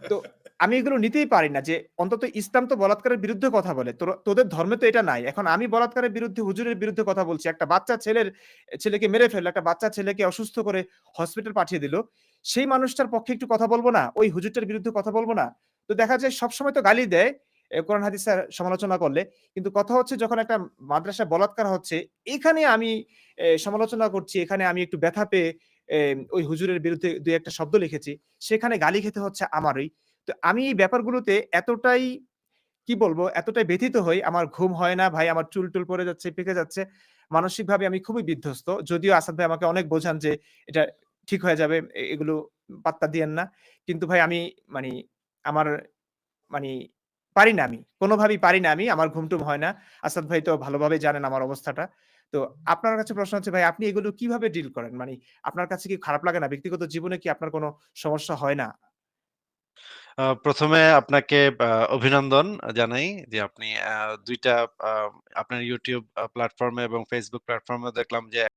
তো আমি এগুলো নিতেই পারি না যে অন্তত ইসলাম তো বলাৎকারের বিরুদ্ধে কথা বলে। তোদের ধর্মে তো এটা নাই। এখন আমি বলাৎকারের বিরুদ্ধে হুজুরের বিরুদ্ধে কথা বলছি। একটা বাচ্চা ছেলেকে মেরে ফেললো, একটা বাচ্চা ছেলেকে অসুস্থ করে হসপিটাল পাঠিয়ে দিল। সেই মানুষটার পক্ষে একটু কথা বলব না? ওই হুজুরটার বিরুদ্ধে কথা বলব না? তো দেখা যায় সবসময় তো গালি দেয় কোরআন হাদিসের সমালোচনা করলে। কিন্তু কথা হচ্ছে যখন একটা মাদ্রাসায় বলাৎকার হচ্ছে, এখানে আমি সমালোচনা করছি, এখানে আমি একটু ব্যথা পেয়ে ওই হুজুরের বিরুদ্ধে ২-১ টা শব্দ লিখেছি। সেখানে গালি খেতে হচ্ছে আমারই। তো আমি এই ব্যাপারগুলোতে এতটাই কি বলবো? এতটাই ব্যথিত হই, আমার ঘুম হয় না ভাই, আমার চুল-টুল পড়ে যাচ্ছে, পেকে যাচ্ছে। মানসিকভাবে আমি খুবই বিধ্বস্ত। যদিও আসাদ ভাই আমাকে অনেক বোঝান যে, "এটা ঠিক হয়ে যাবে। এগুলো পাত্তা দিয়েন না।" কিন্তু ভাই আমি মানি আমার মানি পারি না আমি। কোনোভাবেই পারি না আমি। আমার ঘুম-টুম হয় না। আসাদ ভাই তো ভালোভাবেই জানেন আমার অবস্থাটা। তো আপনার কাছে প্রশ্ন হচ্ছে ভাই আপনি এগুলো কিভাবে ডিল করেন? মানি আপনার কাছে কি খারাপ লাগে না? ব্যক্তিগত জীবনে কি আপনার কোনো সমস্যা হয় না? ১ম এ আপনাকে অভিনন্দন জানাই যে আপনি ২ টা আ আপনার YouTube প্ল্যাটফর্ম এ এবং Facebook প্ল্যাটফর্ম এ দেখলাম যে